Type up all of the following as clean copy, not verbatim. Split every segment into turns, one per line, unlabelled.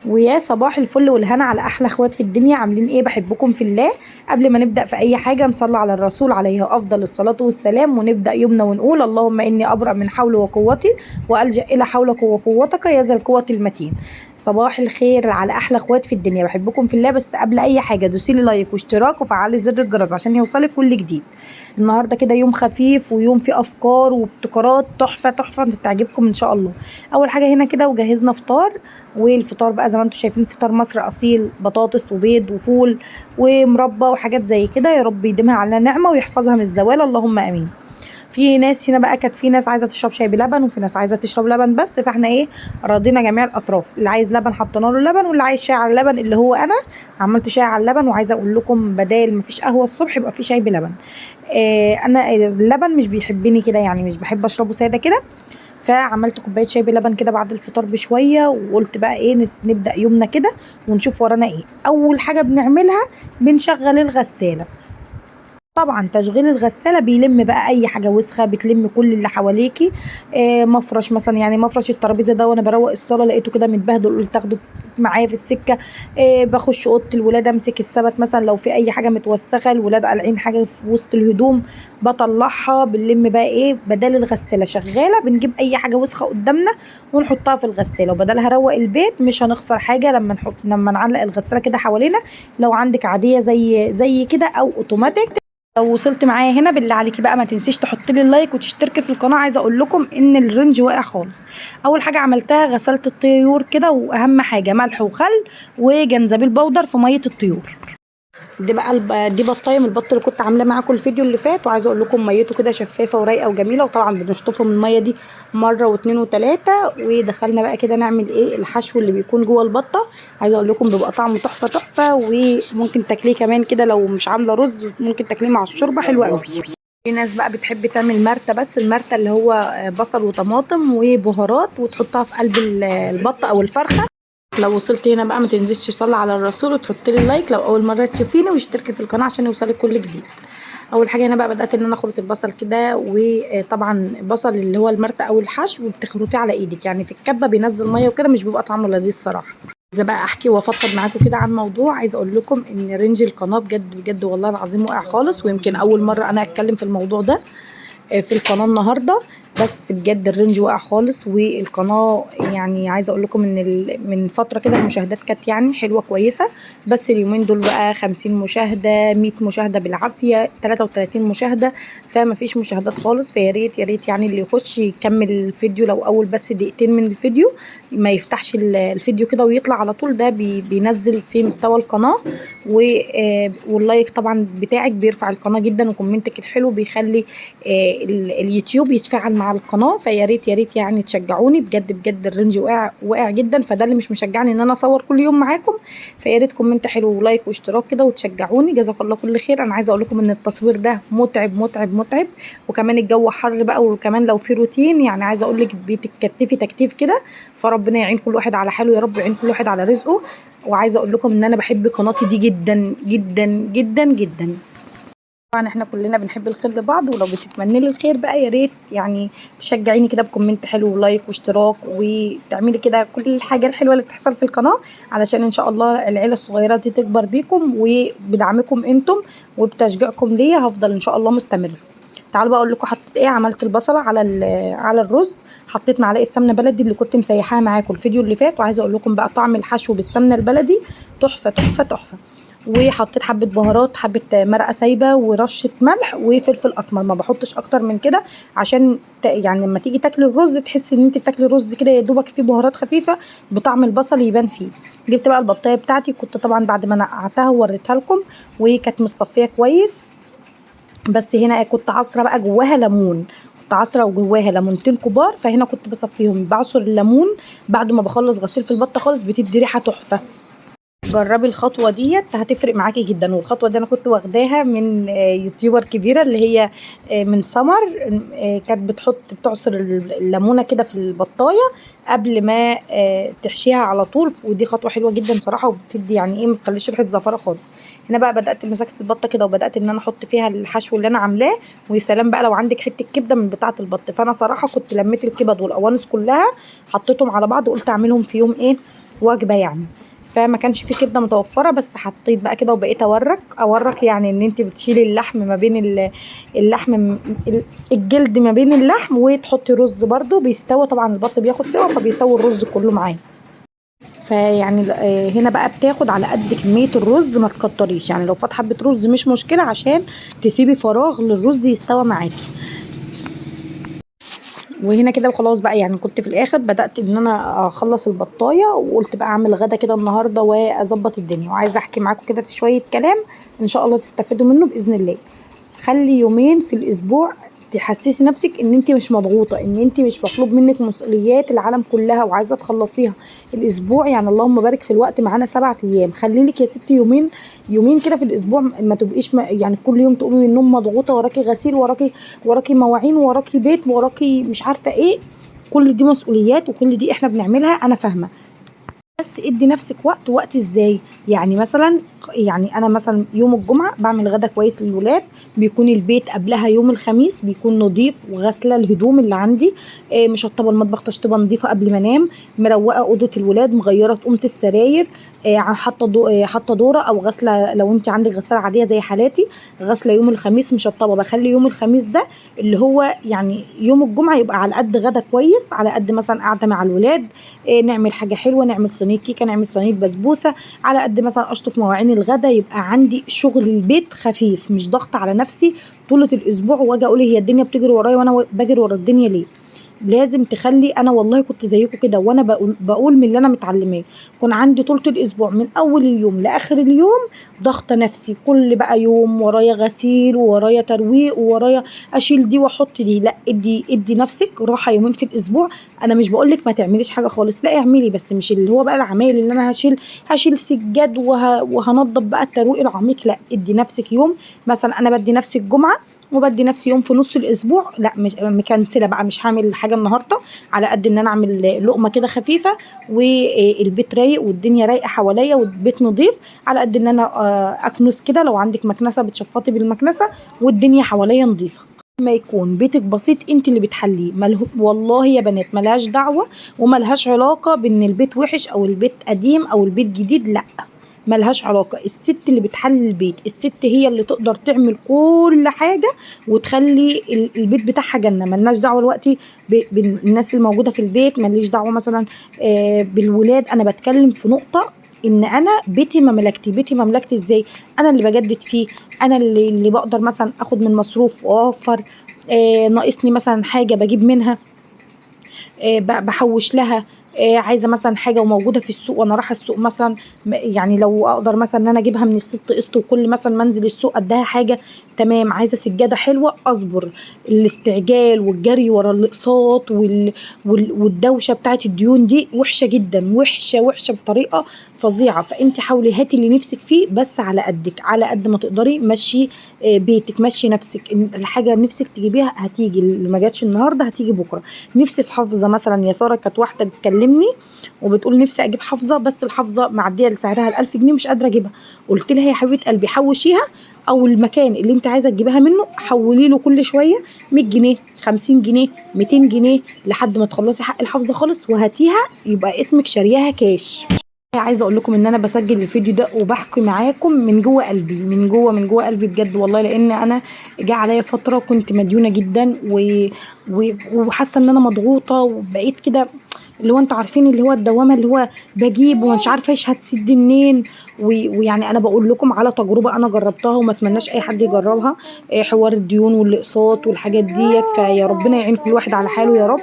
ويا صباح الفل والهنا على احلى اخوات في الدنيا، عاملين ايه؟ بحبكم في الله. قبل ما نبدا في اي حاجه نصلي على الرسول عليه افضل الصلاه والسلام، ونبدا يومنا ونقول اللهم اني ابرا من حول وقوتي والجا الى حولك وقوتك يا ذا القوه المتين. صباح الخير على احلى اخوات في الدنيا، بحبكم في الله. بس قبل اي حاجه دوسي لي لايك واشتراك وفعلي زر الجرس عشان يوصلك كل جديد. النهارده كده يوم خفيف ويوم فيه افكار وابتكارات تحفه تحفه تعجبكم ان شاء الله. اول حاجه هنا كده وجهزنا فطار، والفطار بقى زي ما انتم شايفين فطار مصر اصيل، بطاطس وبيض وفول ومربى وحاجات زي كده. يا رب يديمها على نعمه ويحفظها من الزوال، اللهم امين. في ناس هنا بقى كانت في ناس عايزه تشرب شاي بلبن، وفي ناس عايزه تشرب لبن بس، فاحنا ايه، راضينا جميع الاطراف. اللي عايز لبن حطينا له لبن، واللي عايز شاي على اللبن اللي هو انا عملت شاي على اللبن. وعايزه اقول لكم بدال ما فيش قهوه الصبح يبقى في شاي بلبن. انا اللبن مش بيحبني كده، يعني مش بحب اشربه ساده كده. فعملت كوبايه شاي بلبن كده بعد الفطار بشويه، وقلت بقى ايه نبدا يومنا كده ونشوف ورانا ايه. اول حاجه بنعملها بنشغل الغساله. طبعا تشغيل الغسالة بيلم بقى أي حاجة وسخة، بتلم كل اللي حواليكي. مفرش مثلا، يعني مفرش الترابيزة ده وأنا بروق الصالة لقيته كده متبهدل، قلت أخده معايا في السكة. بخش أوضة الولاد أمسك السبت مثلا لو في أي حاجة متوسخة، الولاد قالعين حاجة في وسط الهدوم بطلعها. بنلم بقى إيه بدل الغسالة شغالة، بنجيب أي حاجة وسخة قدامنا ونحطها في الغسالة، وبدلها روق البيت. مش هنخسر حاجة لما نعلق الغسالة كده حوالينا. لو عندك عادية زي كده أو أوتوماتيك. لو وصلت معايا هنا بالله عليكي بقى ما تنسيش تحطي لي اللايك وتشتركي في القناه. عايزه اقول لكم ان الرنج واقع خالص. اول حاجه عملتها غسلت الطيور كده، واهم حاجه ملح وخل وجنزبيل بودر في ميه الطيور. دي بقى دي بطايه من البط اللي كنت عاملاه معاكم الفيديو اللي فات. وعايزه اقول لكم ميته كده شفافه ورايقه وجميله، وطبعا بنشطفه من الميه دي مره واثنين وثلاثه. ودخلنا بقى كده نعمل ايه الحشو اللي بيكون جوه البطه. عايزه اقول لكم بيبقى طعمه تحفه تحفه، وممكن تاكليه كمان كده لو مش عامله رز، ممكن تاكليه مع الشوربه حلوه قوي. في ناس بقى بتحب تعمل مرتة، بس المرتة اللي هو بصل وطماطم وبهارات وتحطها في قلب البطة او الفرخة. لو وصلت هنا بقى ما تنسيش تصلي على الرسول وتحط لي اللايك لو اول مره تشوفيني، واشتركي في القناه عشان يوصلك كل جديد. اول حاجه هنا بقى بدات ان انا اخرط البصل كده. وطبعا البصل اللي هو المرتة او الحشو بتخرطيه على ايدك، يعني في الكبه بينزل ميه وكده مش بيبقى طعمه لذيذ صراحه. عايزه بقى احكي وافضفض معاكم كده عن موضوع. عايزه اقول لكم ان رينج القناه بجد بجد والله العظيم واقع خالص، ويمكن اول مره انا اتكلم في الموضوع ده في القناه النهارده. بس بجد الرينج واقع خالص، والقناه يعني عايزه اقول لكم ان من فتره كده المشاهدات كانت يعني حلوه كويسه. بس اليومين دول بقى 50 مشاهده، 100 مشاهده بالعافيه، 33 مشاهده. فما فيش مشاهدات خالص. فيا ريت يا ريت يعني اللي يخش يكمل الفيديو لو اول بس دقيقتين من الفيديو، ما يفتحش الفيديو كده ويطلع على طول. ده بينزل في مستوى القناه. واللايك طبعا بتاعك بيرفع القناه جدا، وكومنتك الحلو بيخلي اليوتيوب يتفاعل مع القناه. فيا ريت يا ريت يعني تشجعوني بجد بجد. الرينج واقع جدا، فده اللي مش مشجعني ان انا اصور كل يوم معاكم. فيا ريت كومنت حلو ولايك واشتراك كده وتشجعوني، جزاك الله كل خير. انا عايزه اقول لكم ان التصوير ده متعب متعب متعب، وكمان الجو حر بقى، وكمان لو في روتين يعني عايزه اقول لك بتتكتفي تكتيف كده. فربنا يعين كل واحد على حاله، يا رب يعين كل واحد على رزقه. وعايزه اقول لكم ان انا بحب قناتي دي جدا جدا جدا جدا. طبعا احنا كلنا بنحب الخير لبعض، ولو بتتمني لي الخير بقى يا ريت يعني تشجعيني كده بكومنت حلو ولايك واشتراك، وتعملي كده كل الحاجه الحلوه اللي بتحصل في القناه، علشان ان شاء الله العيله الصغيره دي تكبر بيكم وبدعمكم انتم وبتشجيعكم ليا هفضل ان شاء الله مستمره. تعالوا بقى اقول لكم حطيت ايه. عملت البصله على الرز، حطيت معلقه سمنه بلدي اللي كنت مسيحاها معاكم الفيديو اللي فات. وعايزه اقول لكم بقى طعم الحشو بالسمنه البلدي تحفه تحفه تحفه. وحطيت حبه بهارات، حبه مرقه سايبه، ورشه ملح وفلفل اسمر، ما بحطش اكتر من كده عشان يعني لما تيجي تاكلي الرز تحسي ان انت بتاكلي رز كده يا دوبك فيه بهارات خفيفه بطعم البصل يبان فيه. جبت بقى البطايه بتاعتي، كنت طبعا بعد ما نقعتها ووريتها لكم وكانت مصفيه كويس. بس هنا كنت عصره بقى جواها ليمون، كنت عصره وجواها ليمونتين كبار، فهنا كنت بصفيهم بعصر الليمون بعد ما بخلص غسيل في البطه خالص، بتدي ريحه تحفه. جربي الخطوه ديت هتفرق معاكي جدا. والخطوه دي انا كنت واخداها من يوتيوبر كبيره اللي هي من سمر. كانت بتعصر الليمونه كده في البطايه قبل ما تحشيها على طول. ودي خطوه حلوه جدا صراحه، وبتدي يعني ايه ما بتخليش ريحه زفاره خالص. هنا بقى بدات مسكت البطه كده وبدات ان انا احط فيها الحشو اللي انا عاملاه. ويا سلام بقى لو عندك حته كبده من بتاعه البط. فانا صراحه كنت لميت الكبد والقوانص كلها حطيتهم على بعض وقلت اعملهم في يوم ايه وجبه يعني. فما كانش في كبده متوفره، بس حطيت بقى كده وبقيت اورك يعني ان انت بتشيلي اللحم ما بين اللحم الجلد ما بين اللحم، وتحطي رز برده بيستوى. طبعا البط بياخد سوا فبيسوي الرز كله معاه. فيعني هنا بقى بتاخد على قد كمية الرز، ما تكتريش يعني. لو فات حبة رز مش مشكلة، عشان تسيبي فراغ للرز يستوى معاكي. وهنا كده وخلاص بقى يعني. كنت في الاخر بدأت ان انا اخلص البطاية، وقلت بقى اعمل غدا كده النهاردة واظبط الدنيا. وعايزة احكي معاكم كده في شوية كلام ان شاء الله تستفيدوا منه بإذن الله. خلي يومين في الاسبوع تحسسي نفسك ان انت مش مضغوطه، ان انت مش مطلوب منك مسؤوليات العالم كلها وعايزه تخلصيها الاسبوع. يعني اللهم بارك في الوقت، معانا 7 ايام، خلي لك يا ستي يومين. يومين كده في الاسبوع، ما تبقيش يعني كل يوم تقومي من النوم مضغوطه، وراكي غسيل، وراكي مواعين، وراكي بيت، وراكي مش عارفه ايه. كل دي مسؤوليات، وكل دي احنا بنعملها، انا فاهمه. بس ادي نفسك وقت ازاي؟ يعني مثلا، يعني انا مثلا يوم الجمعه بعمل غدا كويس للولاد، بيكون البيت قبلها يوم الخميس بيكون نظيف، وغسله الهدوم اللي عندي، مشطبه المطبخ تشطيبه نظيفه قبل ما انام، مروقه اوضه الولاد، مغيره طقمه السراير، حاطه حاطه دوره او غسله لو انت عندك غساله عاديه زي حالاتي. غسله يوم الخميس مشطبه. بخلي يوم الخميس ده اللي هو يعني يوم الجمعه يبقى على قد غدا كويس، على قد مثلا قاعده مع الولاد، نعمل حاجه حلوه، نعمل صينيه كيكه، نعمل صينيه بسبوسه، على قد مثلا اشطف مواعين الغدا. يبقى عندي شغل البيت خفيف، مش ضغط على نفسي طولة الاسبوع، واجي اقول هي الدنيا بتجري ورايا وانا بجري ورا الدنيا ليه؟ لازم تخلي. انا والله كنت زيكم كده، وانا بقول من اللي انا متعلماه. كان عندي طولة الاسبوع من اول اليوم لاخر اليوم ضغط نفسي، كل بقى يوم ورايا غسيل، ورايا ترويق، ورايا اشيل دي واحط دي. لا، ادي نفسك راحه يومين في الاسبوع. انا مش بقول لك ما تعمليش حاجه خالص، لا اعملي، بس مش اللي هو بقى العمايل اللي انا هشيل سجاد وهنضف بقى الترويق العميق. لا، ادي نفسك يوم. مثلا انا بدي نفسي الجمعه، وبدي نفسي يوم في نص الاسبوع. لا، مش مكنسله بقى، مش هعمل حاجه النهارده، على قد ان انا اعمل لقمه كده خفيفه، والبيت رايق والدنيا رايقه حواليا والبيت نظيف، على قد ان انا اكنس كده. لو عندك مكنسه بتشفطي بالمكنسه، والدنيا حواليا نظيفه. ما يكون بيتك بسيط انت اللي بتحليه. والله يا بنات ملهاش دعوه وملهاش علاقه بان البيت وحش او البيت قديم او البيت جديد، لا، ملهاش علاقة. الست اللي بتحل البيت، الست هي اللي تقدر تعمل كل حاجة وتخلي البيت بتاعها جنة. ملناش دعوة دلوقتي بالناس اللي موجودة في البيت، ماليش دعوة مثلا بالولاد. انا بتكلم في نقطة ان انا بيتي مملكتي. بيتي مملكتي ازاي؟ انا اللي بجدد فيه، انا اللي بقدر مثلا اخد من مصروف واوفر، ناقصني مثلا حاجة بجيب منها، بحوش لها، عايزه مثلا حاجه وموجوده في السوق وانا رايحه السوق مثلا، يعني لو اقدر مثلا ان انا اجيبها من الست قسط، وكل مثلا منزل السوق اديها حاجه. تمام. عايزه سجاده حلوه، اصبر. الاستعجال والجري ورا الاقساط والدوشه بتاعت الديون دي وحشه جدا، وحشه وحشه بطريقه فظيعه. فانت حاولي هاتي اللي نفسك فيه، بس على قدك، على قد ما تقدري. مشي بيتك، مشي نفسك. الحاجه نفسك تجيبيها هتيجي، اللي ما جاتش النهارده هتيجي بكره. نفسي في حافظه مثلا. يا ساره كانت واحده بتكلمني وبتقول نفسي اجيب حافظه، بس الحافظه معديه لسعرها ال1000 جنيه، مش قادره اجيبها. قلت لها يا حبيبه قلبي حوشيها، او المكان اللي انت عايزه تجيبها منه حولي له كل شويه 100 جنيه، 50 جنيه، 200 جنيه، لحد ما تخلصي حق الحافظه خالص وهاتيها، يبقى اسمك شارياها كاش. عايزه اقول لكم ان انا بسجل الفيديو ده وبحكي معاكم من جوه قلبي، من جوه قلبي بجد والله. لان انا جه عليا فتره كنت مديونه جدا وحاسه ان انا مضغوطه، وبقيت كده اللي هو انتوا عارفين اللي هو الدوامه، اللي هو بجيب ومش عارفه ايش هتسد منين. ويعني انا بقول لكم على تجربه انا جربتها وما اتمناش اي حد يجربها. حوار الديون والاقساط والحاجات ديت. فيا ربنا يعين كل واحد على حاله يا رب.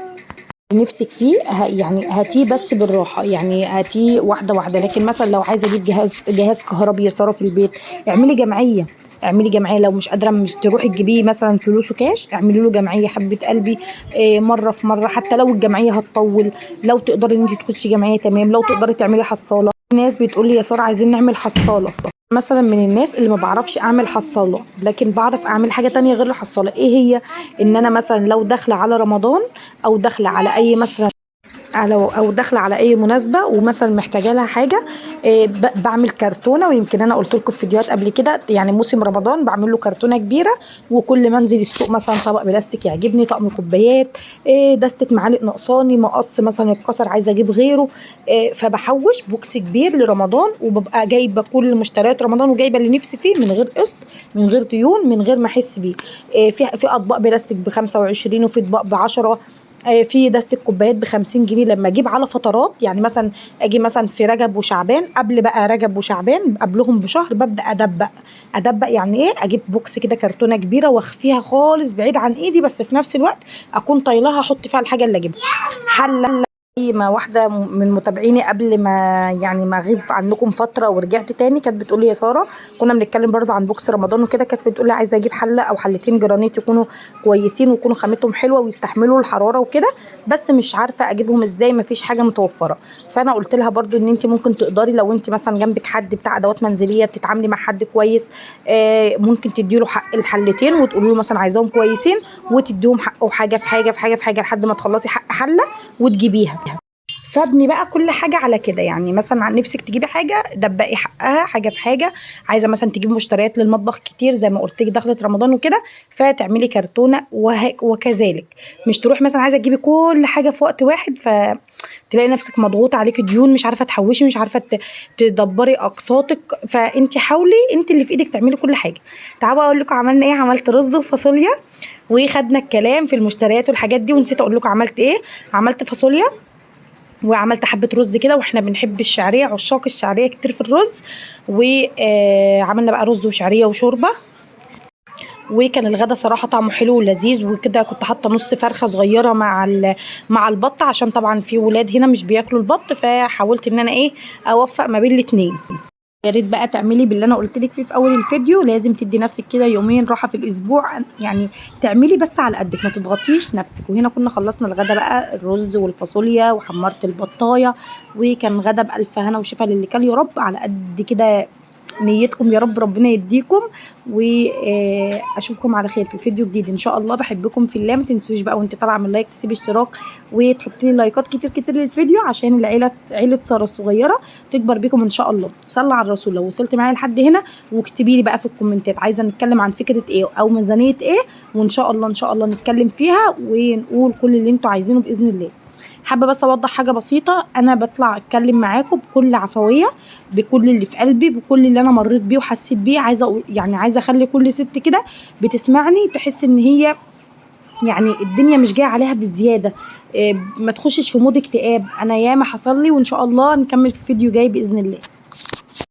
نفسك فيه يعني هاتيه بس بالراحه، يعني هاتيه واحده واحده. لكن مثلا لو عايزه اجيب جهاز كهربي يا ساره في البيت، اعملي جمعيه. اعملي جمعيه. لو مش قادره مش تروحي تجيبيه مثلا فلوسه كاش، اعملي له جمعيه حبه قلبي. مره في مره، حتى لو الجمعيه هتطول. لو تقدري ان انت تخشي جمعيه تمام، لو تقدري تعملي حصاله. ناس بتقول لي يا ساره عايزين نعمل حصاله. مثلا من الناس اللي ما بعرفش اعمل حصاله، لكن بعرف اعمل حاجه تانية غير الحصاله. ايه هي؟ ان انا مثلا لو داخله على رمضان، او داخله على اي مثلا او داخله على اي مناسبه ومثلا محتاجه لها حاجه، بعمل كرتونه. ويمكن انا قلت لكم في فيديوهات قبل كده، يعني موسم رمضان بعمل له كرتونه كبيره، وكل ما انزل السوق مثلا طبق بلاستيك يعجبني، طقم كوبايات، دستة معالق ناقصاني، مقص مثلا اتكسر عايزه اجيب غيره، فبحوش بوكس كبير لرمضان، وببقى جايبه كل مشتريات رمضان وجايبه اللي نفسي فيه من غير قسط، من غير ديون، من غير ما احس بيه. في اطباق بلاستيك ب25، وفي اطباق ب10، في دستة كوبايات ب50 جنيه. لما اجيب على فترات، يعني مثلا اجي مثلا في رجب وشعبان، قبل بقى رجب وشعبان قبلهم بشهر ببدا ادبق يعني ايه، اجيب بوكس كده كرتونه كبيره واخفيها خالص بعيد عن ايدي، بس في نفس الوقت اكون طايلها احط فيها الحاجه اللي اجيبها. حله ما واحده من متابعيني قبل ما يعني ما اغيب عنكم فتره ورجعت تاني، كانت بتقول لي يا ساره، كنا بنتكلم برضو عن بوكس رمضان وكده، كانت بتقول لي عايزه اجيب حله او حلتين جرانيت يكونوا كويسين ويكونوا خامتهم حلوه ويستحملوا الحراره وكده، بس مش عارفه اجيبهم ازاي، مفيش حاجه متوفره. فانا قلت لها برضو ان انت ممكن تقدري، لو انت مثلا جنبك حد بتاع ادوات منزليه، بتتعاملي مع حد كويس، ممكن تديله حق الحلتين وتقولي له مثلا عايزاهم كويسين، وتديهم حقه حاجه في حاجه في حاجه في حاجه لحد ما تخلصي حق حله وتجيبيها. فابني بقى كل حاجة على كده، يعني مثلا عن نفسك تجيبي حاجة دبقي حقها حاجة في حاجة. عايزة مثلا تجيبي مشتريات للمطبخ كتير زي ما قلت لك دخلت رمضان وكده، فتعملي كرتونة وكذلك. مش تروح مثلا عايزة تجيبي كل حاجة في وقت واحد، فتلاقي نفسك مضغوطة عليكي ديون، مش عارفة تحوشي، مش عارفة تدبري أقساطك. فانت حاولي انت اللي في ايدك تعملي كل حاجة. تعالوا اقول لكم عملنا ايه. عملت رز وفاصوليا، وخدنا الكلام في المشتريات والحاجات دي، ونسيت اقول لكم عملت ايه. عملت فاصوليا، وعملت حبة رز كده، واحنا بنحب الشعرية، عشاق الشعرية كتير في الرز. وعملنا بقى رز وشعرية وشوربة. وكان الغدا صراحة طعمه حلو ولذيذ وكده. كنت حاطة نص فرخة صغيرة مع البط، عشان طبعا في ولاد هنا مش بياكلوا البط، فحاولت ان انا ايه اوفق ما بين الاتنين. يا ريت بقى تعملي باللي انا قلت لك فيه في اول الفيديو، لازم تدي نفسك كده يومين راحه في الاسبوع، يعني تعملي بس على قدك، ما تضغطيش نفسك. وهنا كنا خلصنا الغدا بقى، الرز والفاصوليا وحمرت البطايه، وكان غدا بالف هنا وشفا للي كان، يا رب على قد كده نيتكم يا رب، ربنا يديكم. واشوفكم على خير في فيديو جديد ان شاء الله. بحبكم في الله. ما تنسوش بقى وانت طالعه من لايك تسيبي اشتراك وتحطي لي لايكات كتير كتير للفيديو، عشان عيله ساره الصغيره تكبر بيكم ان شاء الله. صلى على الرسول لو وصلت معايا لحد هنا، واكتبي لي بقى في الكومنتات عايزه نتكلم عن فكره ايه او ميزانيه ايه، وان شاء الله ان شاء الله نتكلم فيها ونقول كل اللي انتوا عايزينه باذن الله. حابه بس اوضح حاجه بسيطه، انا بطلع اتكلم معاكم بكل عفويه، بكل اللي في قلبي، بكل اللي انا مريت بيه وحسيت بيه. عايزه اخلي كل ست كده بتسمعني تحس ان هي يعني الدنيا مش جايه عليها بزياده، ما تخشش في مود اكتئاب. انا ياما حصل لي، وان شاء الله نكمل في فيديو جاي باذن الله.